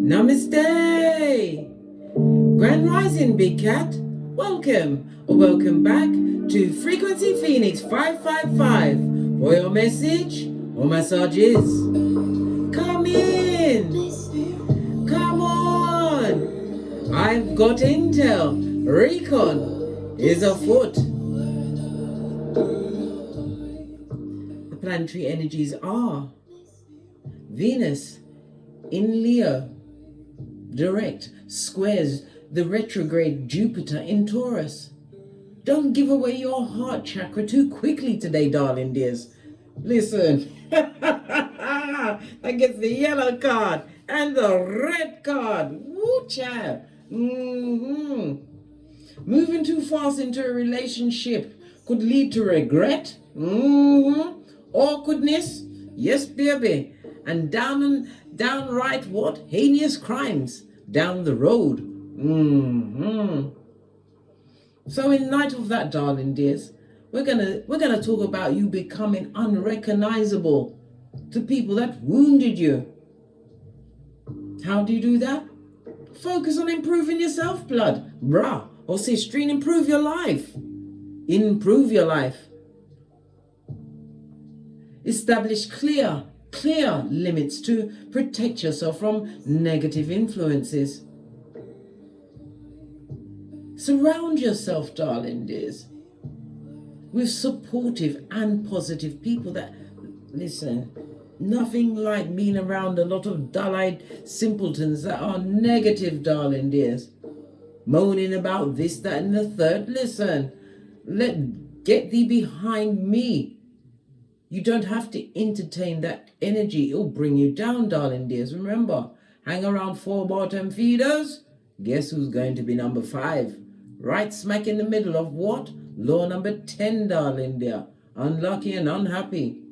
Namaste! Grand Rising, Big Cat. Welcome or welcome back to Frequency Phoenix 555 for your message or massages. Come in. Come on. I've got intel. Recon is afoot. The planetary energies are Venus in Leo, direct, squares the retrograde Jupiter in Taurus. Don't give away your heart chakra too quickly today, darling dears. Listen, that gets the yellow card and the red card. Woo, child. Moving too fast into a relationship could lead to regret, awkwardness, yes, baby, and downright what? Heinous crimes down the road. So in light of that, darling dears, we're gonna talk about you becoming unrecognizable to people that wounded you. How do you do that? Focus on improving yourself, blood, bruh, or sister, improve your life. Improve your life. Establish clear limits to protect yourself from negative influences. Surround yourself, darling dears, with supportive and positive people that, listen, nothing like being around a lot of dull-eyed simpletons that are negative, darling dears, moaning about this, that, and the third. Listen, get thee behind me. You don't have to entertain that energy. It'll bring you down, darling dears. Remember, hang around 4 bottom feeders. Guess who's going to be number 5? Right smack in the middle of what? Law number 10, darling dear. Unlucky and unhappy.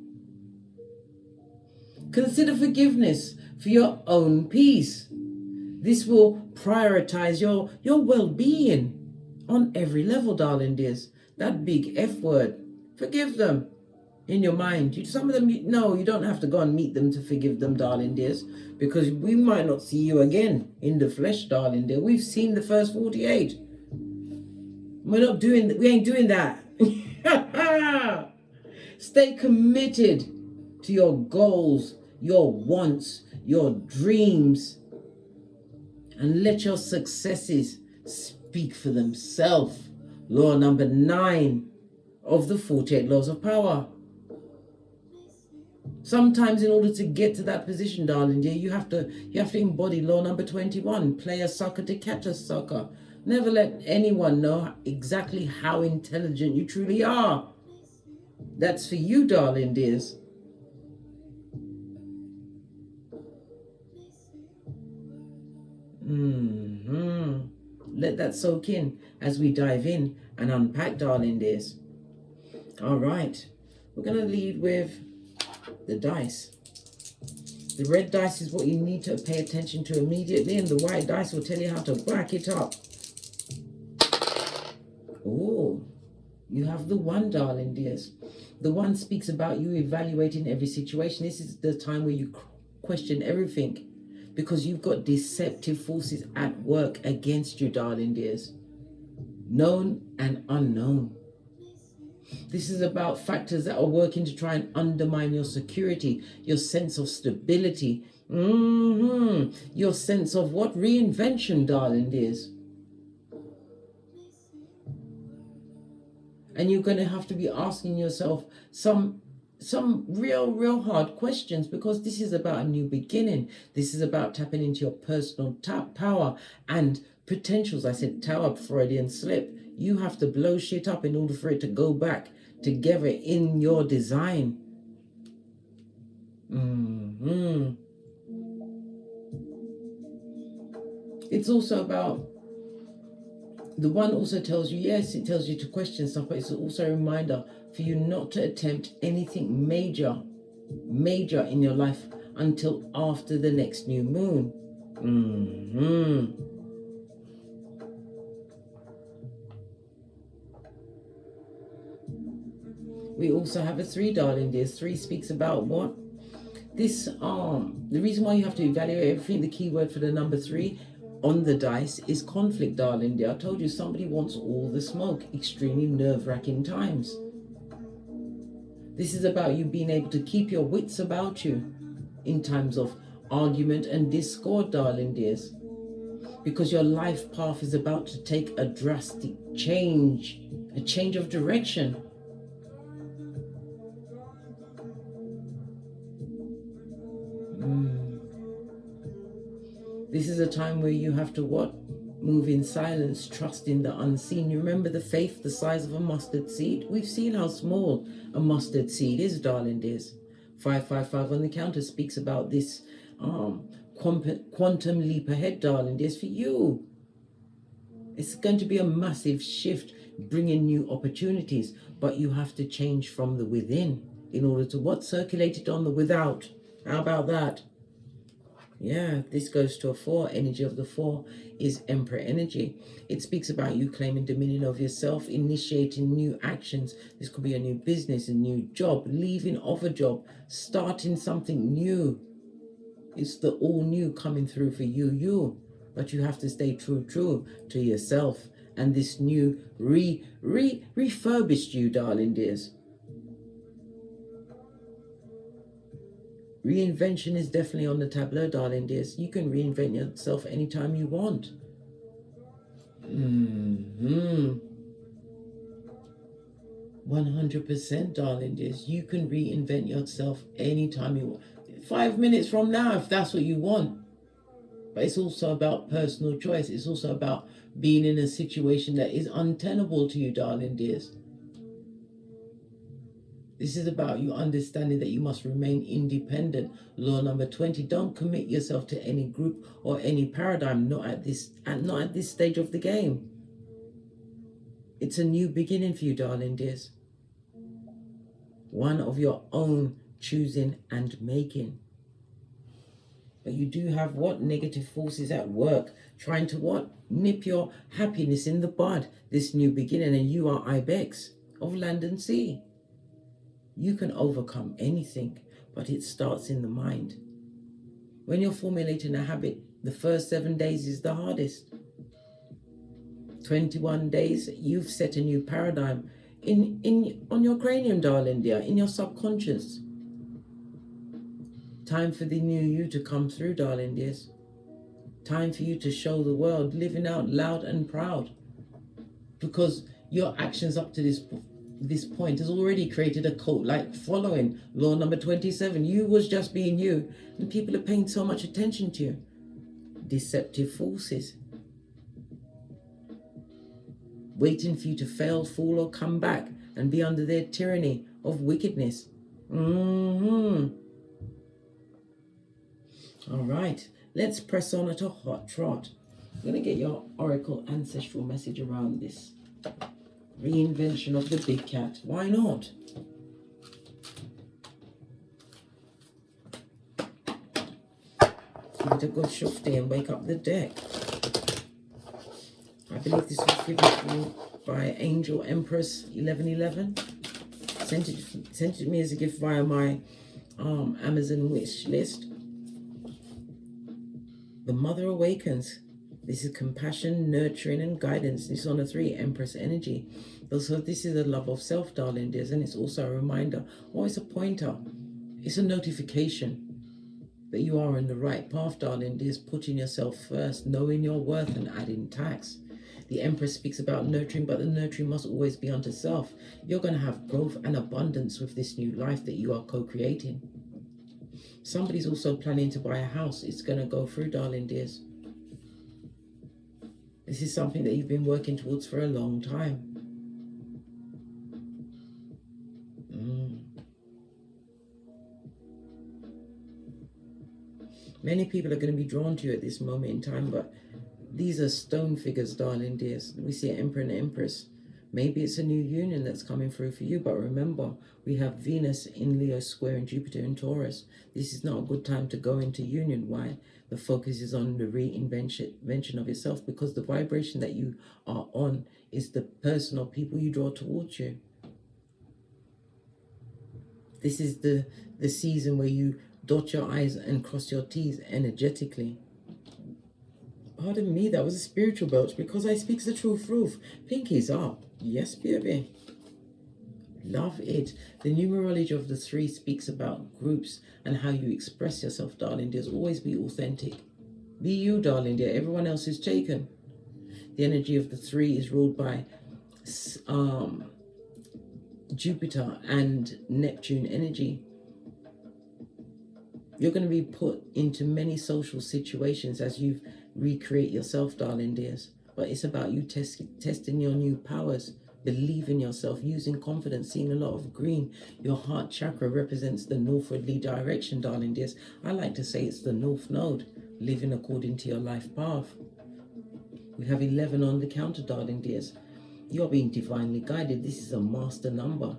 Consider forgiveness for your own peace. This will prioritize your well-being on every level, darling dears. That big F word. Forgive them. In your mind, some of them, no, you don't have to go and meet them to forgive them, darling dears, because we might not see you again in the flesh, darling dear. We've seen the first 48. We ain't doing that. Stay committed to your goals, your wants, your dreams, and let your successes speak for themselves. Law number 9 of the 48 laws of power. Sometimes in order to get to that position, darling dear, you have to embody law number 21. Play a sucker to catch a sucker. Never let anyone know exactly how intelligent you truly are. That's for you, darling dears. Let that soak in as we dive in and unpack, darling dears. All right, we're going to lead with the dice. The red dice is what you need to pay attention to immediately, and the white dice will tell you how to back it up. Oh, you have the 1, darling dears. The 1 speaks about you evaluating every situation. This is the time where you question everything because you've got deceptive forces at work against you, darling dears. Known and unknown. This is about factors that are working to try and undermine your security, your sense of stability, your sense of what? Reinvention, darling dears. And you're going to have to be asking yourself some real hard questions, because this is about a new beginning. This is about tapping into your personal power and potentials. I said tower, Freudian slip. You have to blow shit up in order for it to go back together in your design. It's also about, the 1 also tells you, yes, it tells you to question stuff, but it's also a reminder for you not to attempt anything major in your life until after the next new moon. We also have a 3, darling dears. 3 speaks about what? This the reason why you have to evaluate everything, the key word for the number 3 on the dice is conflict, darling dear. I told you somebody wants all the smoke. Extremely nerve-wracking times. This is about you being able to keep your wits about you in times of argument and discord, darling dears, because your life path is about to take a drastic change, a change of direction. This is a time where you have to what? Move in silence, trust in the unseen. You remember the faith the size of a mustard seed? We've seen how small a mustard seed is, darling dears. 555 on the counter speaks about this quantum leap ahead, darling dears, for you. It's going to be a massive shift, bringing new opportunities, but you have to change from the within in order to what? Circulate it on the without. How about that? Yeah, this goes to a 4. Energy of the 4 is Emperor energy. It speaks about you claiming dominion of yourself, initiating new actions. This could be a new business, a new job, leaving off a job, starting something new. It's the all new coming through for you. But you have to stay true to yourself. And this new refurbished you, darling dears. Reinvention is definitely on the tableau, darling dears. You can reinvent yourself anytime you want. 100%, darling dears. You can reinvent yourself anytime you want. 5 minutes from now, if that's what you want. But it's also about personal choice. It's also about being in a situation that is untenable to you, darling dears. This is about you understanding that you must remain independent. Law number 20, don't commit yourself to any group or any paradigm, not at this stage of the game. It's a new beginning for you, darling dears. One of your own choosing and making. But you do have what? Negative forces at work, trying to what? Nip your happiness in the bud. This new beginning, and you are Ibex of land and sea. You can overcome anything, but it starts in the mind. When you're formulating a habit, the first 7 days is the hardest. 21 days, you've set a new paradigm on your cranium, darling dear, in your subconscious. Time for the new you to come through, darling dears. Time for you to show the world, living out loud and proud. Because your actions up to this point has already created a cult-like following. Law number 27, you was just being you, and people are paying so much attention to you. Deceptive forces. Waiting for you to fail, fall, or come back and be under their tyranny of wickedness. All right, let's press on at a hot trot. I'm going to get your oracle ancestral message around this reinvention of the big cat. Why not? Give it a good shufty and wake up the deck. I believe this was given to me by Angel Empress 1111. Sent it to me as a gift via my Amazon wish list. The Mother Awakens. This is compassion, nurturing, and guidance. This is on a 3, Empress energy. So this is a love of self, darling dears, and it's also a reminder, or it's a pointer. It's a notification that you are on the right path, darling dears, putting yourself first, knowing your worth, and adding tax. The Empress speaks about nurturing, but the nurturing must always be unto self. You're going to have growth and abundance with this new life that you are co-creating. Somebody's also planning to buy a house. It's going to go through, darling dears. This is something that you've been working towards for a long time. Many people are going to be drawn to you at this moment in time, but these are stone figures, darling dears. We see an Emperor and an Empress. Maybe it's a new union that's coming through for you, but remember, we have Venus in Leo square and Jupiter in Taurus. This is not a good time to go into union. Why? The focus is on the reinvention of yourself, because the vibration that you are on is the person or people you draw towards you. This is the season where you Dot your I's and cross your T's energetically. Pardon me, that was a spiritual belch because I speak the truth. Pinkies up. Yes, baby. Love it. The numerology of the 3 speaks about groups and how you express yourself, darling. There's always be authentic. Be you, darling dear. Everyone else is taken. The energy of the 3 is ruled by Jupiter and Neptune energy. You're going to be put into many social situations as you recreate yourself, darling dears. But it's about you testing your new powers, believe in yourself, using confidence, seeing a lot of green. Your heart chakra represents the northwardly direction, darling dears. I like to say it's the north node, living according to your life path. We have 11 on the counter, darling dears. You're being divinely guided. This is a master number.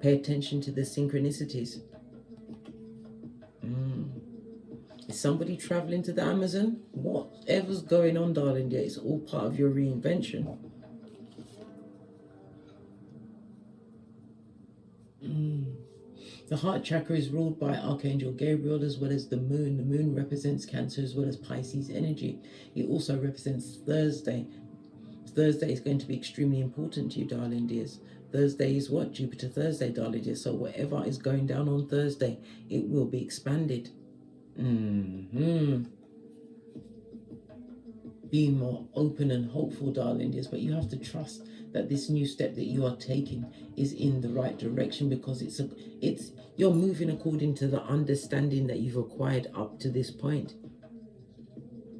Pay attention to the synchronicities. Is somebody traveling to the Amazon? Whatever's going on, darling dear, it's all part of your reinvention. The heart chakra is ruled by Archangel Gabriel as well as the moon. The moon represents Cancer as well as Pisces energy. It also represents Thursday. Thursday is going to be extremely important to you, darling dears. Thursday is what? Jupiter Thursday, darling dears. So whatever is going down on Thursday, it will be expanded. Being more open and hopeful, darling dears, but you have to trust that this new step that you are taking is in the right direction, because you're moving according to the understanding that you've acquired up to this point.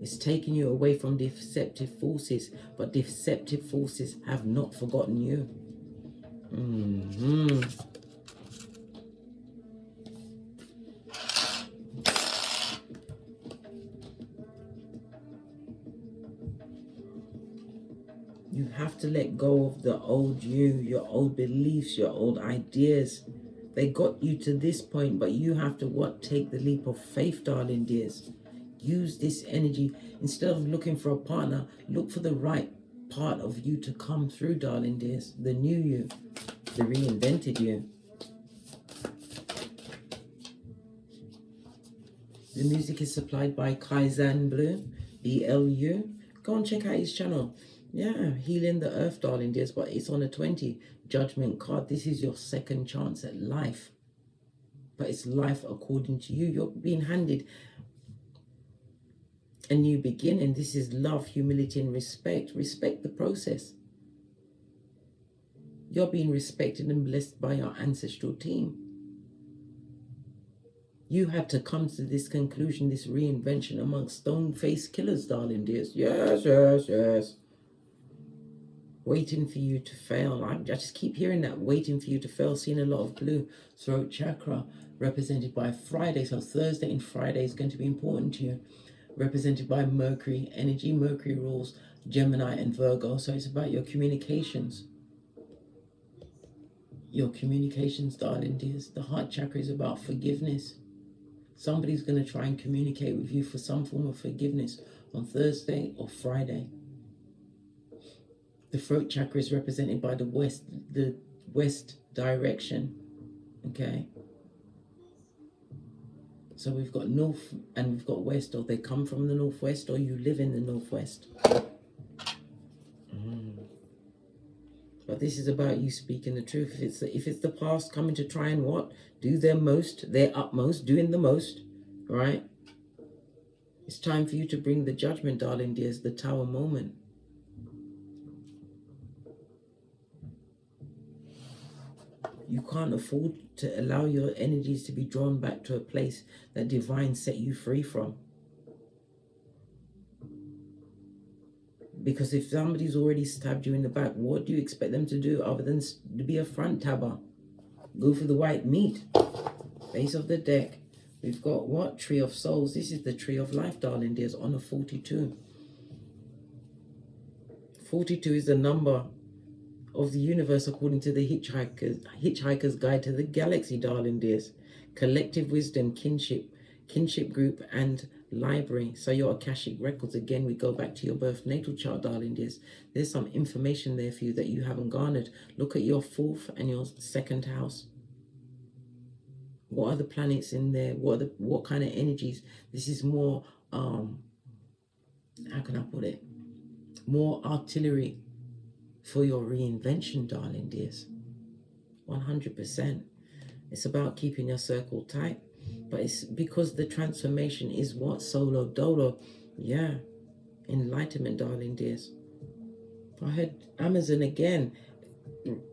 It's taking you away from deceptive forces, but deceptive forces have not forgotten you. You have to let go of the old you, your old beliefs, your old ideas. They got you to this point, but you have to take the leap of faith, darling dears. Use this energy. Instead of looking for a partner, look for the right part of you to come through, darling dears. The new you, the reinvented you. The music is supplied by Kaizen Blue, BLU. Go and check out his channel. Yeah, healing the earth, darling dears, but it's on a 20 judgment card. This is your second chance at life, but it's life according to you. You're being handed a new beginning. This is love, humility, and respect. Respect the process. You're being respected and blessed by your ancestral team. You had to come to this conclusion, this reinvention amongst stone-faced killers, darling dears. Yes, yes, yes. Waiting for you to fail. I just keep hearing that, waiting for you to fail. Seeing a lot of blue. Throat chakra represented by Friday. So Thursday and Friday is going to be important to you. Represented by Mercury energy. Mercury rules Gemini and Virgo. So it's about your communications. Your communications, darling dears. The heart chakra is about forgiveness. Somebody's going to try and communicate with you for some form of forgiveness on Thursday or Friday. The throat chakra is represented by the west direction. Okay. So we've got north and we've got west, or they come from the northwest, or you live in the northwest. But this is about you speaking the truth. If it's the past coming to try and do their most, their utmost, doing the most, right? It's time for you to bring the judgment, darling dears, the Tower moment. You can't afford to allow your energies to be drawn back to a place that divine set you free from. Because if somebody's already stabbed you in the back, what do you expect them to do other than to be a front tabber? Go for the white meat. Base of the deck. We've got what? Tree of Souls. This is the Tree of Life, darling dears, on a 42. 42 is the number of the universe according to the Hitchhiker's Guide to the Galaxy, darling dears. Collective wisdom, kinship group, and library. So your Akashic records, again, we go back to your birth natal chart, darling dears. There's some information there for you that you haven't garnered. Look at your 4th and your 2nd house. What are the planets in there? What kind of energies? This is more, how can I put it? More artillery for your reinvention, darling dears. 100%. It's about keeping your circle tight. But it's because the transformation is what? Solo dolo. Yeah. Enlightenment, darling dears. I heard Amazon again.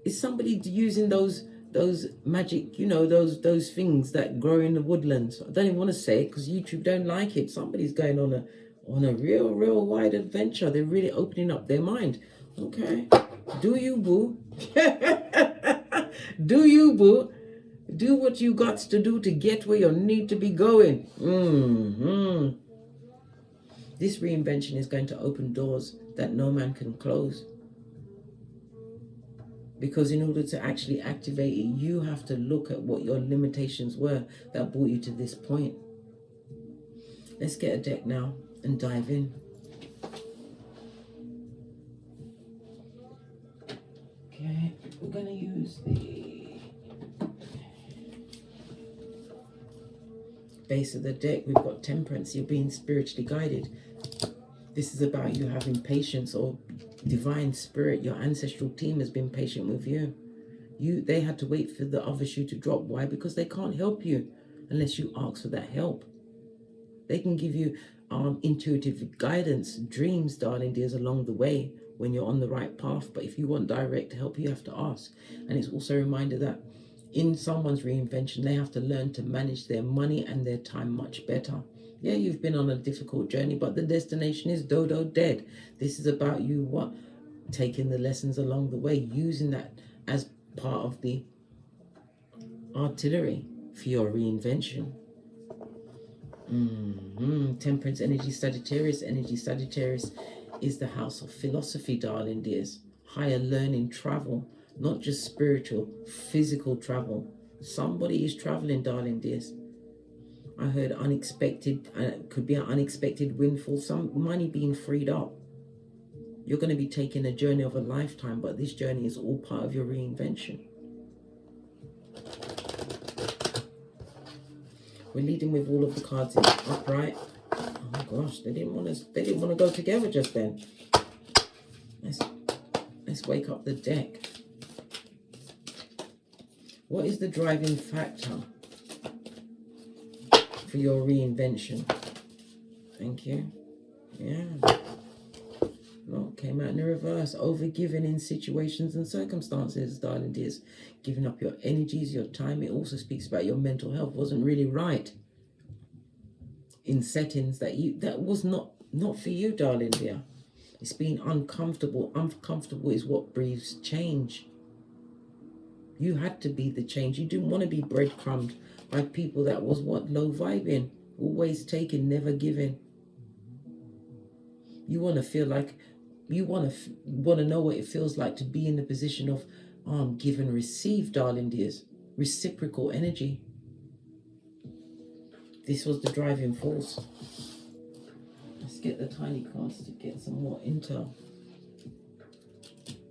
Is somebody using those magic, you know, those things that grow in the woodlands? I don't even want to say it because YouTube don't like it. Somebody's going on a real wide adventure. They're really opening up their mind. Okay. Do you, boo? Do you, boo? Do what you got to do to get where you need to be going. This reinvention is going to open doors that no man can close. Because in order to actually activate it, you have to look at what your limitations were that brought you to this point. Let's get a deck now and dive in. Okay, we're going to use the base of the deck. We've got Temperance. You're being spiritually guided. This is about you having patience, or divine spirit. Your ancestral team has been patient with you. They had to wait for the other shoe to drop. Why? Because they can't help you unless you ask for that help. They can give you intuitive guidance, dreams, darling dears, along the way when you're on the right path. But if you want direct help, you have to ask. And it's also a reminder that in someone's reinvention, they have to learn to manage their money and their time much better. Yeah, you've been on a difficult journey, but the destination is dodo dead. This is about you taking the lessons along the way, using that as part of the artillery for your reinvention. Temperance energy, Sagittarius energy. Sagittarius is the house of philosophy, darling dears. Higher learning, travel, not just spiritual, physical travel. Somebody is traveling, darling dears. I heard unexpected, could be an unexpected windfall, some money being freed up. You're going to be taking a journey of a lifetime, but this journey is all part of your reinvention. We're leading with all of the cards in upright. Oh gosh, they didn't want to go together just then. Let's wake up the deck. What is the driving factor for your reinvention? Thank you. Yeah. No, came out in the reverse. Overgiving in situations and circumstances, darling dears. Giving up your energies, your time. It also speaks about your mental health wasn't really right in settings that was not for you, darling dear. It's being uncomfortable. Uncomfortable is what breeds change. You had to be the change. You didn't want to be breadcrumbed by people that was low vibing, always taking, never giving. You want to feel like, you want to know what it feels like to be in the position of give and receive, darling dears. Reciprocal energy. This was the driving force. Let's get the tiny cards to get some more intel.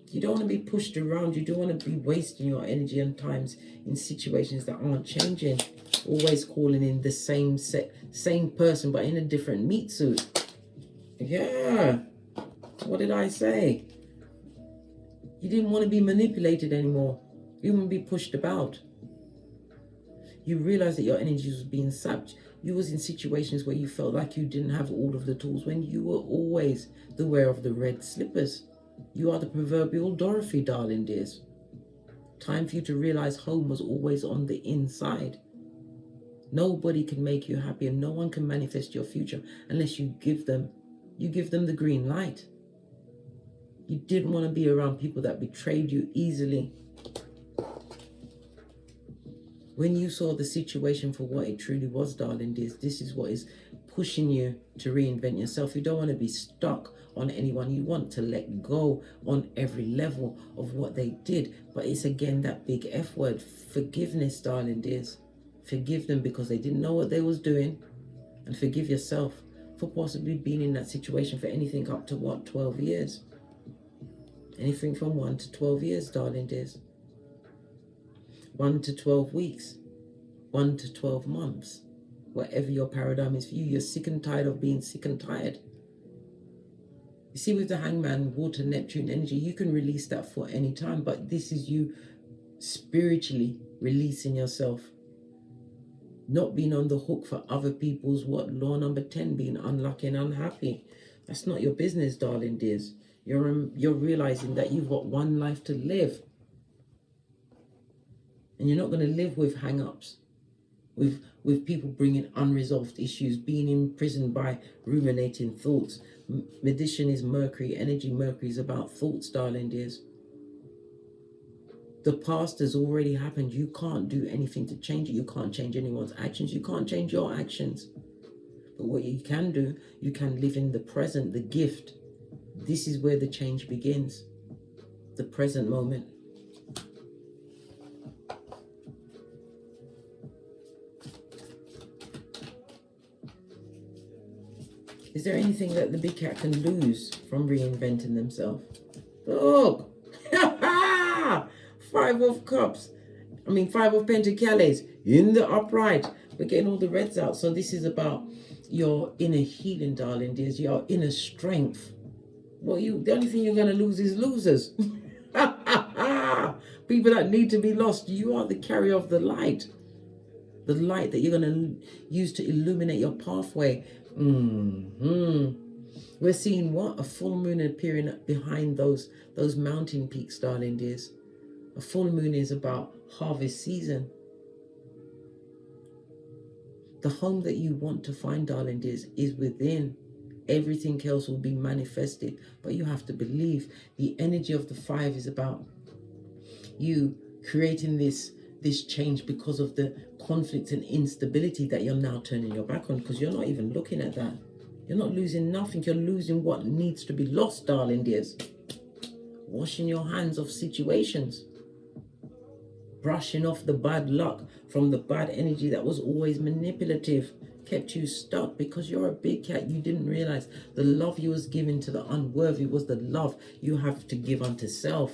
You don't want to be pushed around. You don't want to be wasting your energy and times in situations that aren't changing. Always calling in the same person, but in a different meat suit. Yeah. What did I say? You didn't want to be manipulated anymore. You didn't want to be pushed about. You realized that your energy was being sapped. You was in situations where you felt like you didn't have all of the tools when you were always the wearer of the red slippers. You are the proverbial Dorothy, darling dears. Time for you to realize home was always on the inside. Nobody can make you happy and no one can manifest your future unless you give them the green light. You didn't want to be around people that betrayed you easily. When you saw the situation for what it truly was, darling dears, this is what is pushing you to reinvent yourself. You don't want to be stuck on anyone. You want to let go on every level of what they did. But it's again that big F word, forgiveness, darling dears. Forgive them because they didn't know what they was doing. And forgive yourself for possibly being in that situation for anything up to 12 years. Anything from 1 to 12 years, darling dears. 1 to 12 weeks. 1 to 12 months. Whatever your paradigm is for you, you're sick and tired of being sick and tired. You see, with the Hangman, water, Neptune energy, you can release that for any time, but this is you spiritually releasing yourself. Not being on the hook for other people's law number 10, being unlucky and unhappy. That's not your business, darling dears. You're realizing that you've got one life to live. And you're not going to live with hang-ups, with people bringing unresolved issues, being imprisoned by ruminating thoughts. Magician is Mercury energy. Mercury is about thoughts, darling dears. The past has already happened. You can't do anything to change it. You can't change anyone's actions. You can't change your actions. But what you can do, you can live in the present, the gift. This is where the change begins. The present moment. Is there anything that the big cat can lose from reinventing themselves? Look! 5 of Cups. 5 of Pentacles in the upright. We're getting all the reds out. So this is about your inner healing, darling dears. Your inner strength. The only thing you're going to lose is losers. People that need to be lost. You are the carrier of the light. The light that you're going to use to illuminate your pathway. We're seeing what? A full moon appearing behind those mountain peaks, darling dears. A full moon is about harvest season. The home that you want to find, darling dears, is within. Everything else will be manifested. But you have to believe. The energy of the 5 is about you creating this change because of the conflict and instability that you're now turning your back on, because you're not even looking at that. You're not losing nothing. You're losing what needs to be lost, darling dears. Washing your hands of situations. Brushing off the bad luck from the bad energy that was always manipulative, kept you stuck because you're a big cat. You didn't realize the love you was giving to the unworthy was the love you have to give unto self.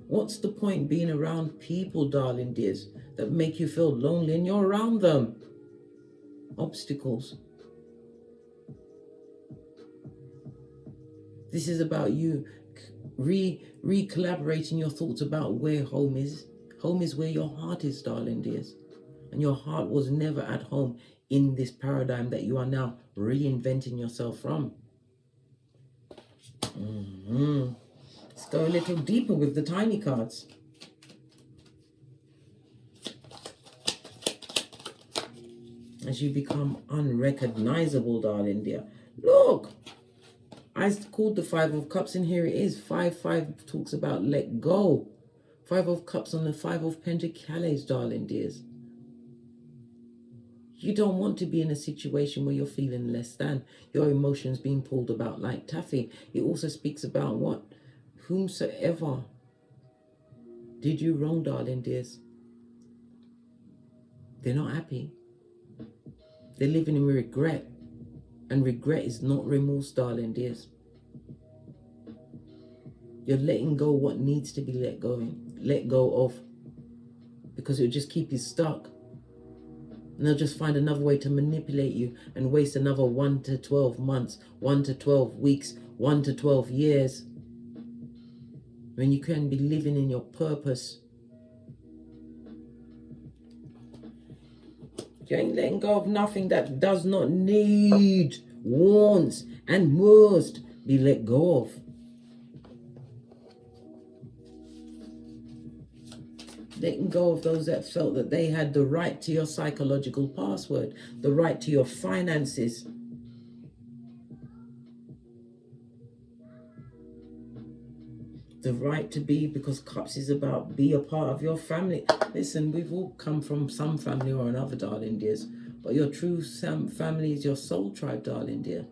What's the point being around people, darling dears, that make you feel lonely and you're around them? Obstacles. This is about you re-collaborating your thoughts about where home is. Home is where your heart is, darling dears. And your heart was never at home in this paradigm that you are now reinventing yourself from. Let's go a little deeper with the tiny cards. As you become unrecognizable, darling dear. Look! I called the 5 of Cups, and here it is. 5 talks about let go. 5 of Cups on the 5 of Pentacles, darling dears. You don't want to be in a situation where you're feeling less than. Your emotions being pulled about like taffy. It also speaks about what? Whomsoever did you wrong, darling dears. They're not happy. They're living in regret. And regret is not remorse, darling dears. You're letting go what needs to be let go of. Because it'll just keep you stuck. And they'll just find another way to manipulate you and waste another 1 to 12 months, 1 to 12 weeks, 1 to 12 years. When you can be living in your purpose. You ain't letting go of nothing that does not need, wants, and must be let go of. Letting go of those that felt that they had the right to your psychological password, the right to your finances. The right to be, because Cups is about be a part of your family. Listen, we've all come from some family or another, darling dears. But your true family is your soul tribe, darling dear.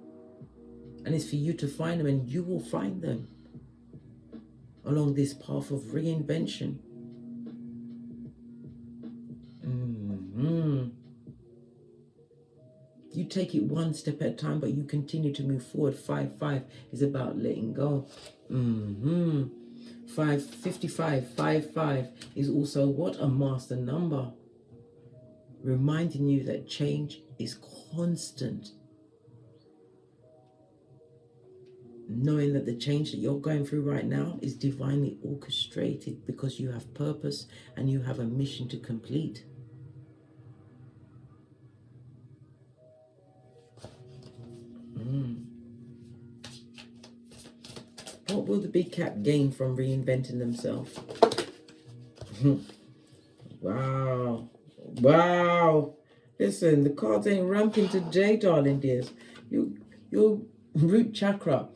And it's for you to find them, and you will find them along this path of reinvention. You take it one step at a time, but you continue to move forward. 5 is about letting go. 55 is also what? A master number. Reminding you that change is constant. Knowing that the change that you're going through right now is divinely orchestrated because you have purpose and you have a mission to complete. What will the big cat gain from reinventing themselves? Wow. Wow. Listen, the cards ain't ramping today, darling dears. Your root chakra,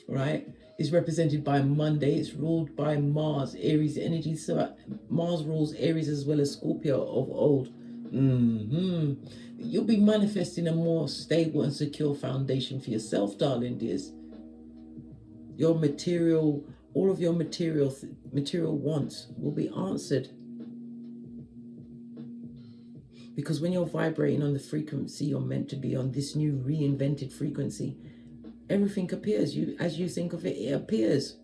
right, is represented by Monday. It's ruled by Mars, Aries energy. So Mars rules Aries as well as Scorpio of old. You'll be manifesting a more stable and secure foundation for yourself, darling dears. Your material, all of your material wants will be answered. Because when you're vibrating on the frequency you're meant to be on, this new reinvented frequency, everything appears. As you think of it, it appears.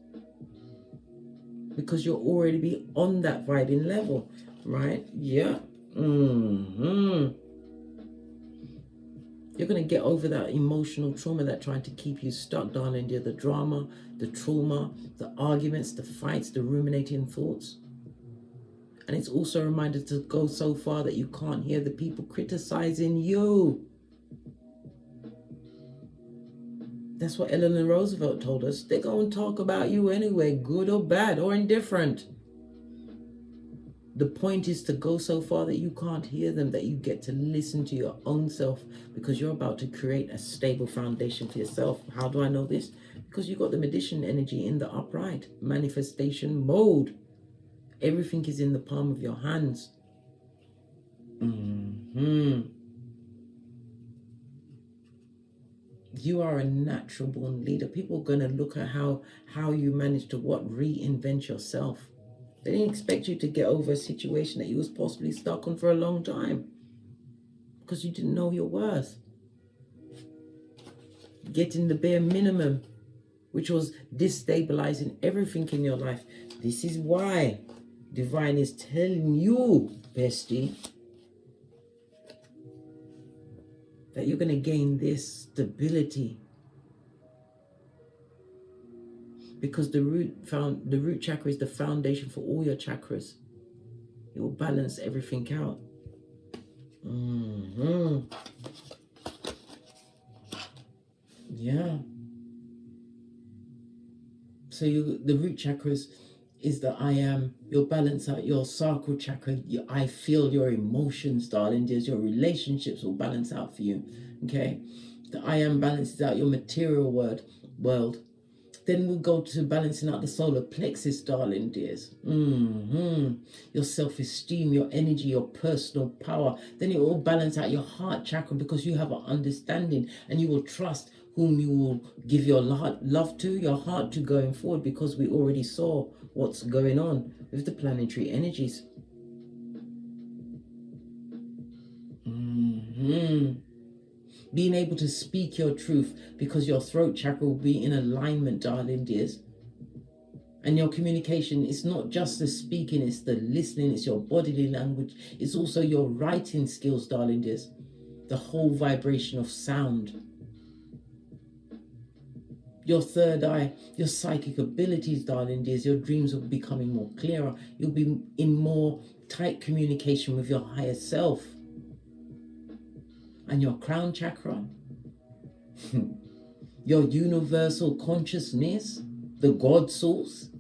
Because you'll already be on that vibing level, right? Yeah. You're going to get over that emotional trauma that trying to keep you stuck, darling dear. The drama, the trauma, the arguments, the fights, the ruminating thoughts. And it's also a reminder to go so far that you can't hear the people criticizing you. That's what Eleanor Roosevelt told us. They're going to talk about you anyway, good or bad or indifferent. The point is to go so far that you can't hear them, that you get to listen to your own self, because you're about to create a stable foundation for yourself. How do I know this? Because you got the magician energy in the upright manifestation mode. Everything is in the palm of your hands. You are a natural born leader. People are going to look at how you manage to reinvent yourself. They didn't expect you to get over a situation that you was possibly stuck on for a long time because you didn't know your worth. Getting the bare minimum, which was destabilizing everything in your life. This is why Divine is telling you, bestie, that you're going to gain this stability. Because the root chakra is the foundation for all your chakras. It will balance everything out. Yeah. So the root chakras is the I am. You'll balance out your sacral chakra. I feel your emotions, darling. Your relationships will balance out for you. Okay. The I am balances out your material world. Then we'll go to balancing out the solar plexus, darling dears. Your self-esteem, your energy, your personal power. Then it will balance out your heart chakra, because you have an understanding and you will trust whom you will give your love to, your heart to going forward, because we already saw what's going on with the planetary energies. Being able to speak your truth, because your throat chakra will be in alignment, darling dears. And your communication is not just the speaking, it's the listening, it's your bodily language, it's also your writing skills, darling dears. The whole vibration of sound. Your third eye, your psychic abilities, darling dears, your dreams will be becoming more clearer. You'll be in more tight communication with your higher self. And your crown chakra, your universal consciousness, the God source,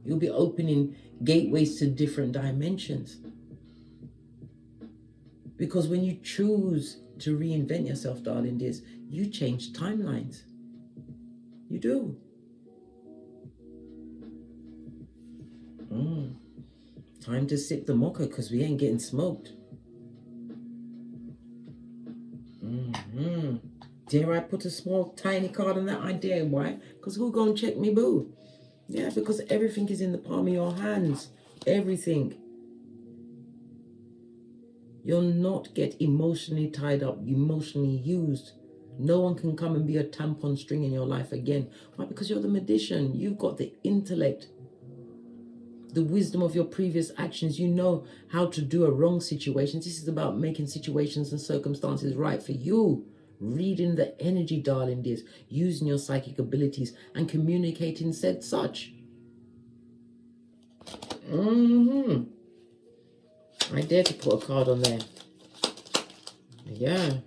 you'll be opening gateways to different dimensions. Because when you choose to reinvent yourself, darling dears, you change timelines. You do. Time to sip the mocha, because we ain't getting smoked. Dare I put a small tiny card on that? I dare. Why? Because who gonna check me, boo? Yeah, because everything is in the palm of your hands. Everything. You'll not get emotionally tied up, emotionally used. No one can come and be a tampon string in your life again. Why? Because you're the magician. You've got the intellect, the wisdom of your previous actions. You know how to do a wrong situation. This is about making situations and circumstances right for you. Reading the energy, darling dears, using your psychic abilities and communicating said such. I dare to put a card on there. Yeah.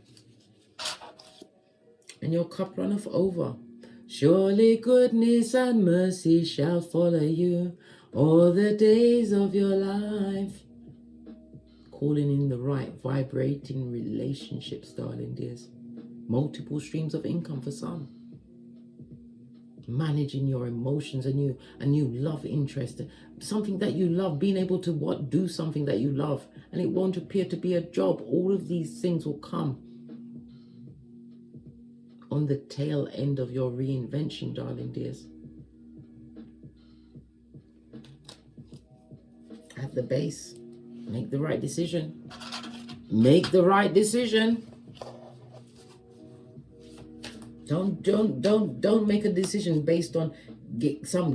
And your cup runneth over. Surely goodness and mercy shall follow you all the days of your life. Calling in the right vibrating relationships, darling dears. Multiple streams of income for some. Managing your emotions, a new love interest, something that you love, being able to do something that you love, and it won't appear to be a job. All of these things will come on the tail end of your reinvention, darling dears. At the base, make the right decision. Make the right decision. Don't make a decision based on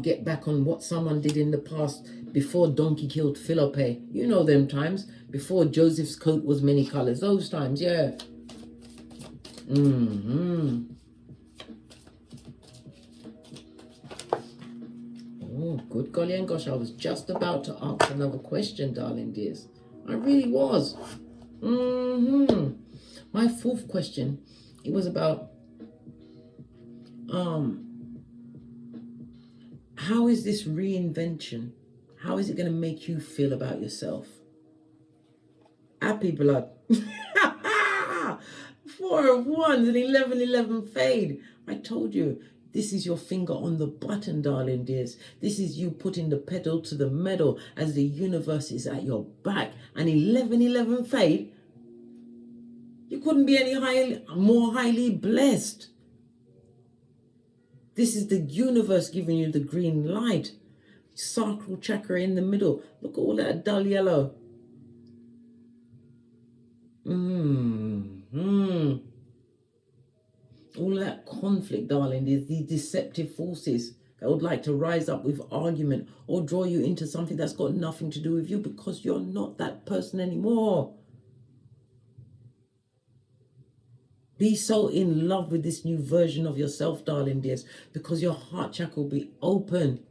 get back on what someone did in the past before donkey killed Philippe. You know them times before Joseph's coat was many colors. Those times, yeah. Oh, good golly and gosh, I was just about to ask another question, darling dears. I really was. My fourth question, it was about how is this reinvention? How is it going to make you feel about yourself? Happy blood. 4 of Wands and 11 fade. I told you, this is your finger on the button, darling dears. This is you putting the pedal to the metal as the universe is at your back. And 11 fade. You couldn't be any more highly blessed. This is the universe giving you the green light. Sacral chakra in the middle. Look at all that dull yellow. All that conflict, darling, these deceptive forces that would like to rise up with argument or draw you into something that's got nothing to do with you because you're not that person anymore. Be so in love with this new version of yourself, darling dears, because your heart chakra will be open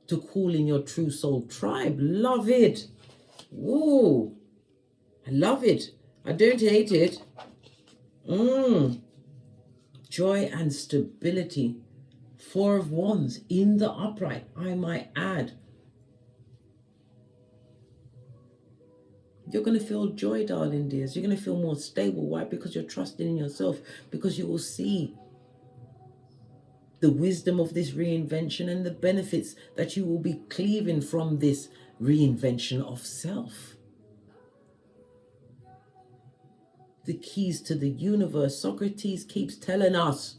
to call in your true soul tribe. Love it. Ooh, I love it. I don't hate it. Joy and stability. 4 of Wands in the upright, I might add. You're going to feel joy, darling dears. You're going to feel more stable. Why? Because you're trusting in yourself. Because you will see the wisdom of this reinvention and the benefits that you will be cleaving from this reinvention of self. The keys to the universe. Socrates keeps telling us,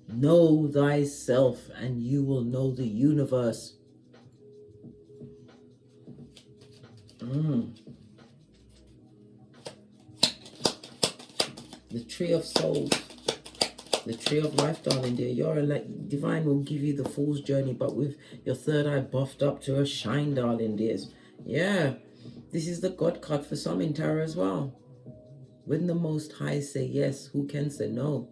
know thyself and you will know the universe. The tree of souls, the tree of life, darling dear. You're like divine will give you the fool's journey, but with your third eye buffed up to a shine, darling dears. Yeah, this is the God card for some in tarot as well. When the Most High say yes, who can say no?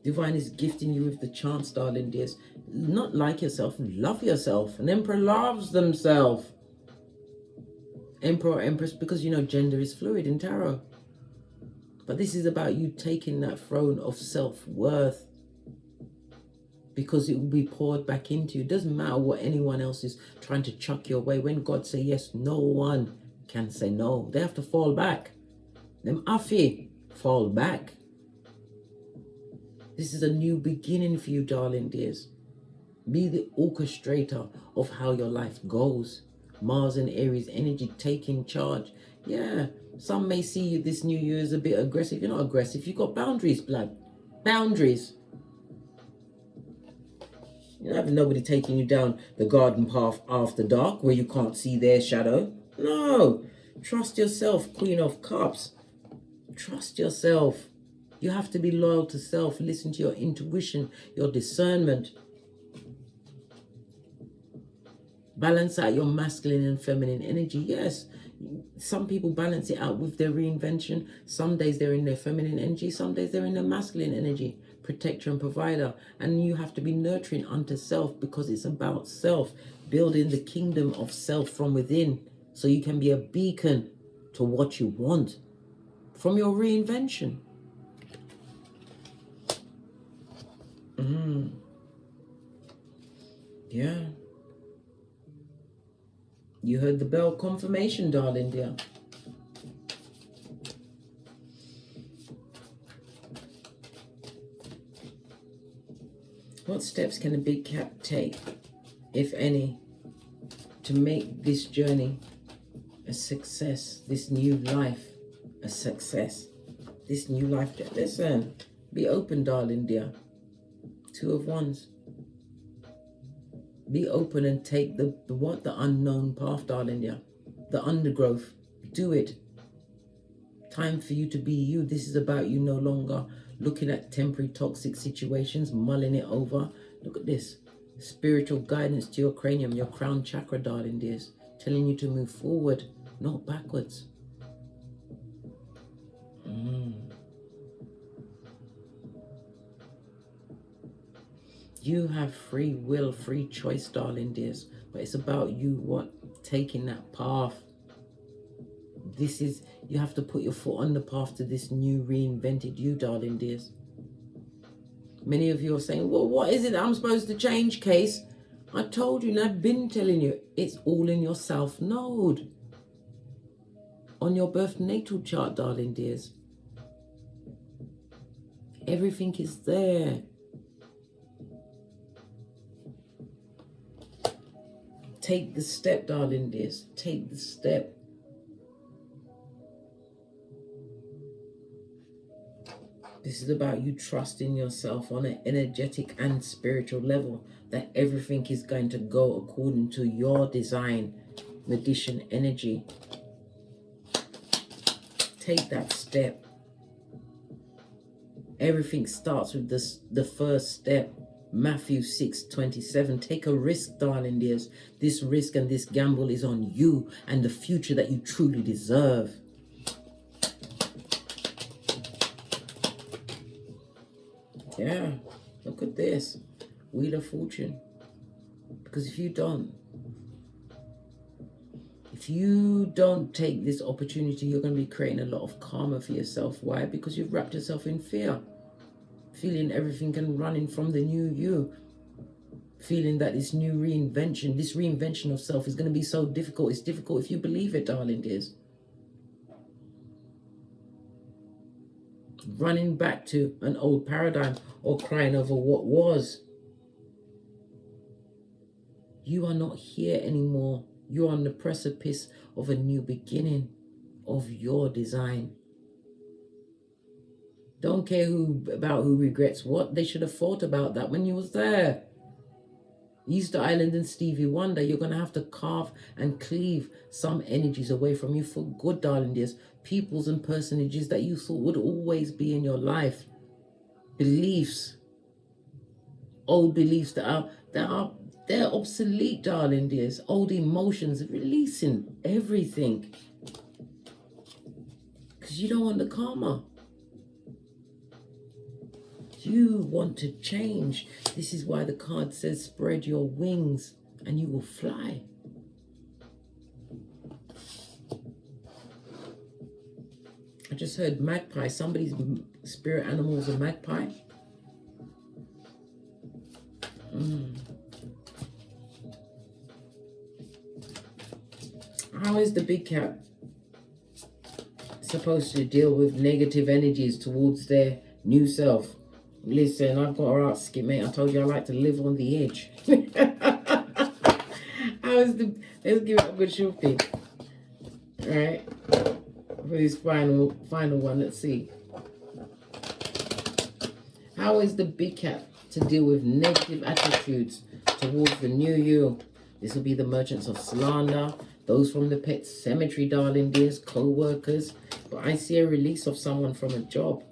Divine is gifting you with the chance, darling dears. Not like yourself, love yourself. An emperor loves themselves. Emperor or empress, because you know gender is fluid in tarot. But this is about you taking that throne of self-worth, because it will be poured back into you. It doesn't matter what anyone else is trying to chuck your way. When God say yes, no one can say no. They have to fall back. Them afi fall back. This is a new beginning for you, darling dears. Be the orchestrator of how your life goes. Mars and Aries energy taking charge. Yeah, some may see you this new year as a bit aggressive. You're not aggressive. You've got boundaries, blood. Boundaries. You're not having nobody taking you down the garden path after dark where you can't see their shadow. No. Trust yourself, Queen of Cups. Trust yourself. You have to be loyal to self. Listen to your intuition, your discernment. Balance out your masculine and feminine energy. Yes, some people balance it out with their reinvention. Some days they're in their feminine energy. Some days they're in their masculine energy. Protector and provider. And you have to be nurturing unto self, because it's about self. Building the kingdom of self from within, so you can be a beacon to what you want from your reinvention. Yeah. You heard the bell confirmation, darling dear. What steps can a big cat take, if any, to make this journey a success, this new life a success, this new life? Listen, be open, darling dear. Two of Wands. Be open and take the unknown path, darling dear. The undergrowth. Do it. Time for you to be you. This is about you, no longer looking at temporary toxic situations, mulling it over. Look at this. Spiritual guidance to your cranium, your crown chakra, darling dears. Telling you to move forward, not backwards. You have free will, free choice, darling dears. But it's about you, taking that path. This is, you have to put your foot on the path to this new reinvented you, darling dears. Many of you are saying, well, what is it that I'm supposed to change, Case? I told you, and I've been telling you, it's all in your South Node. On your birth natal chart, darling dears. Everything is there. Take the step, darling dears. Take the step. This is about you trusting yourself on an energetic and spiritual level, that everything is going to go according to your design, magician energy. Take that step. Everything starts with the first step. Matthew 6:27. Take a risk, darling dears. This risk and this gamble is on you and the future that you truly deserve. Yeah, look at this. Wheel of Fortune. Because if you don't take this opportunity, you're going to be creating a lot of karma for yourself. Why? Because you've wrapped yourself in fear. Feeling everything and running from the new you. Feeling that this new reinvention, this reinvention of self is going to be so difficult. It's difficult if you believe it, darling dears. Running back to an old paradigm or crying over what was. You are not here anymore. You are on the precipice of a new beginning of your design. Don't care about who regrets what. They should have thought about that when you was there. Easter Island and Stevie Wonder, you're going to have to carve and cleave some energies away from you for good, darling dears. Peoples and personages that you thought would always be in your life. Beliefs. Old beliefs they're obsolete, darling dears. Old emotions, releasing everything. Because you don't want the karma. You want to change. This is why the card says spread your wings and you will fly. I just heard magpie. Somebody's spirit animal is a magpie. How is the big cat supposed to deal with negative energies towards their new self? Listen, I've got to ask it, mate. I told you I like to live on the edge. Let's give it a good shooting. Alright. For this final one, let's see. How is the big cat to deal with negative attitudes towards the new you? This will be the merchants of slander, those from the pet cemetery, darling dears, co-workers. But I see a release of someone from a job.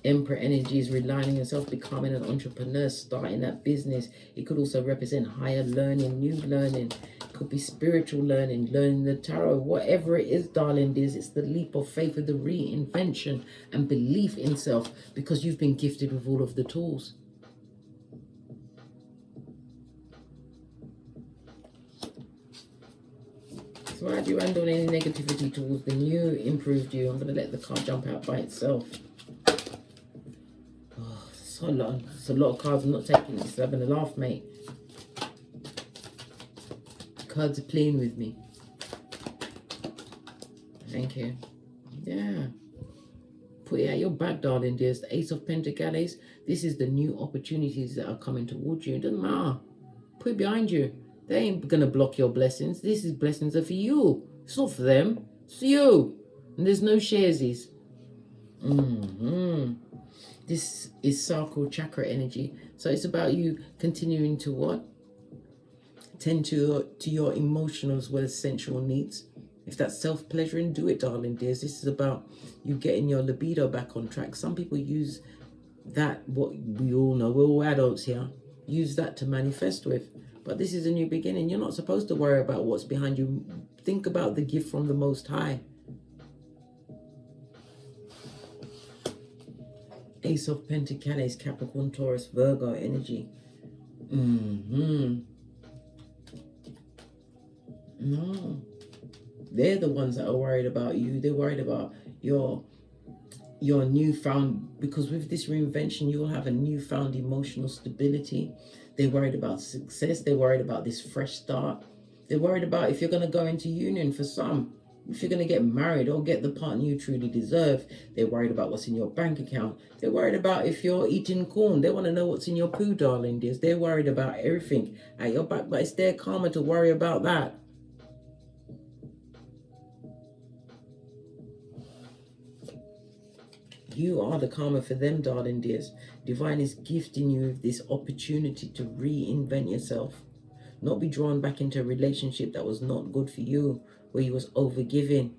Emperor energy is relying on yourself, becoming an entrepreneur, starting that business. It could also represent higher learning, new learning. It could be spiritual learning, learning the tarot, whatever it is, darling dears. It's the leap of faith with the reinvention and belief in self, because you've been gifted with all of the tools. So how do you handle any negativity towards the new improved you? I'm going to let the card jump out by itself. It's a lot of cards. I'm not taking it. It's having a laugh, mate. The cards are playing with me. Thank you. Yeah. Put it at your back, darling dears. The Ace of Pentacles. This is the new opportunities that are coming towards you. It doesn't matter. Put it behind you. They ain't going to block your blessings. This is blessings are for you. It's not for them. It's for you. And there's no sharesies. This is sacral chakra energy. So it's about you continuing to what? Tend to your emotional as well as sensual needs. If that's self-pleasuring, do it, darling dears. This is about you getting your libido back on track. Some people use that, what we all know, we're all adults here, use that to manifest with. But this is a new beginning. You're not supposed to worry about what's behind you. Think about the gift from the Most High. Ace of Pentacles, Capricorn, Taurus, Virgo energy. No. They're the ones that are worried about you. They're worried about your newfound, because with this reinvention, you will have a newfound emotional stability. They're worried about success. They're worried about this fresh start. They're worried about if you're going to go into union for some. If you're going to get married or get the partner you truly deserve. They're worried about what's in your bank account. They're worried about if you're eating corn. They want to know what's in your poo, darling dears. They're worried about everything at your back, but it's their karma to worry about that. You are the karma for them, darling dears. Divine is gifting you with this opportunity to reinvent yourself. Not be drawn back into a relationship that was not good for you, where you was overgiving.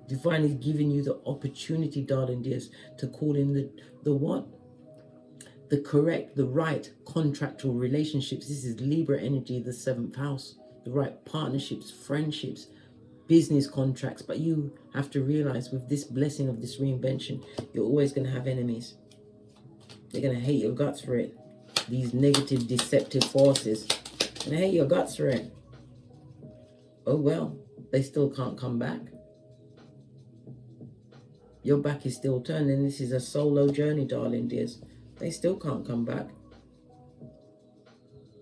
Divine is giving you the opportunity, darling dears, to call in the what? The correct, the right contractual relationships. This is Libra energy, the 7th house. The right partnerships, friendships, business contracts. But you have to realize with this blessing of this reinvention, you're always going to have enemies. They're going to hate your guts for it. These negative, deceptive forces. They're going to hate your guts for it. Oh well, they still can't come back. Your back is still turning. This is a solo journey, darling dears. They still can't come back.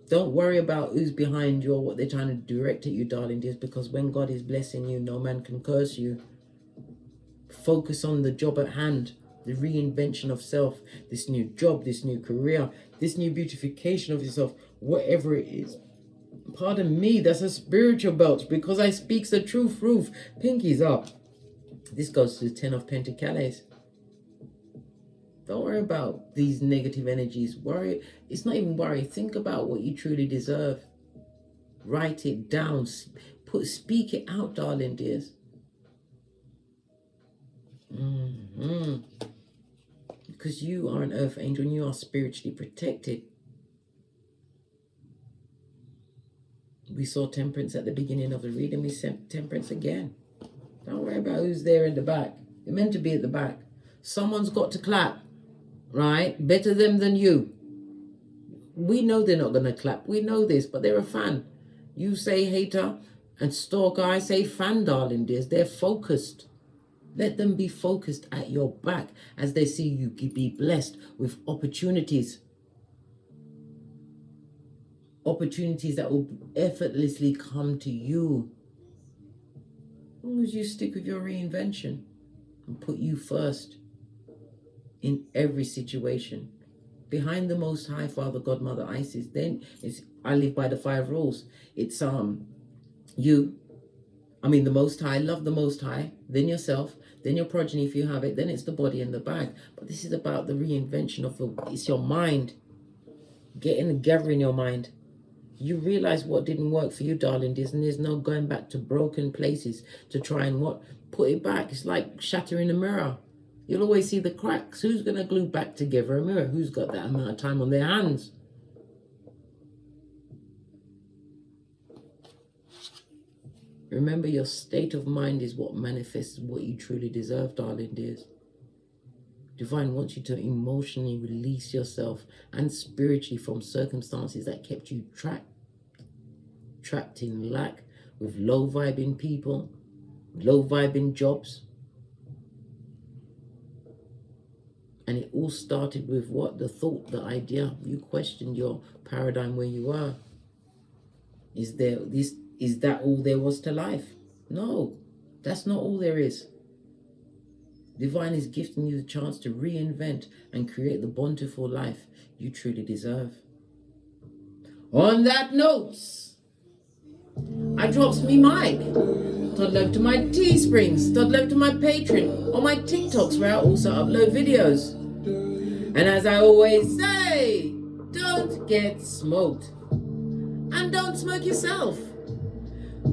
Don't worry about who's behind you or what they're trying to direct at you, darling dears, because when God is blessing you, no man can curse you. Focus on the job at hand, the reinvention of self, this new job, this new career, this new beautification of yourself, whatever it is. Pardon me, that's a spiritual belt, because I speaks the truth. Pinkies up. This goes to the 10 of Pentacles. Don't worry about these negative energies. Worry. It's not even worry. Think about what you truly deserve. Write it down. Speak it out, darling dears. Because you are an earth angel and you are spiritually protected. We saw temperance at the beginning of the reading. We saw temperance again. Don't worry about who's there in the back. You're meant to be at the back. Someone's got to clap. Right? Better them than you. We know they're not going to clap. We know this, but they're a fan. You say hater and stalker. I say fan, darling dears. They're focused. Let them be focused at your back as they see you be blessed with opportunities. Opportunities that will effortlessly come to you. As long as you stick with your reinvention and put you first. In every situation, behind the Most High, Father, God, Mother, Isis. Then I live by the 5 rules. It's the Most High. Love the Most High. Then yourself. Then your progeny, if you have it. Then it's the body and the bag. But this is about the reinvention of it's your mind. Gathering your mind. You realize what didn't work for you, darling. There's no going back to broken places to try and put it back. It's like shattering a mirror. You'll always see the cracks. Who's going to glue back together a mirror? Who's got that amount of time on their hands? Remember, your state of mind is what manifests what you truly deserve, darling dears. Divine wants you to emotionally release yourself and spiritually from circumstances that kept you trapped in lack, with low vibing people, low vibing jobs. And it all started with what? The thought, the idea. You questioned your paradigm where you are. Is that all there was to life? No, that's not all there is. Divine is gifting you the chance to reinvent and create the bountiful life you truly deserve. On that note, I drops me mic. Todd love to my Teesprings, Todd love to my Patreon, or my TikToks where I also upload videos. And as I always say, don't get smoked. And don't smoke yourself.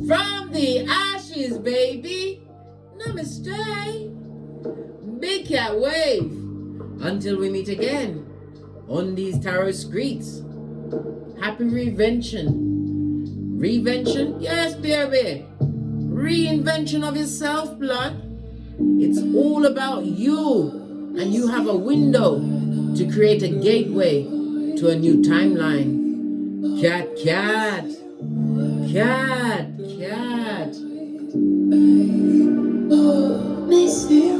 From the ashes, baby. Namaste. Big cat wave. Until we meet again on these tarot streets. Happy Reinvention. Reinvention? Yes, baby. Reinvention of yourself, blood. It's all about you. And you have a window to create a gateway to a new timeline. Cat, cat. Cat, cat. Miss you.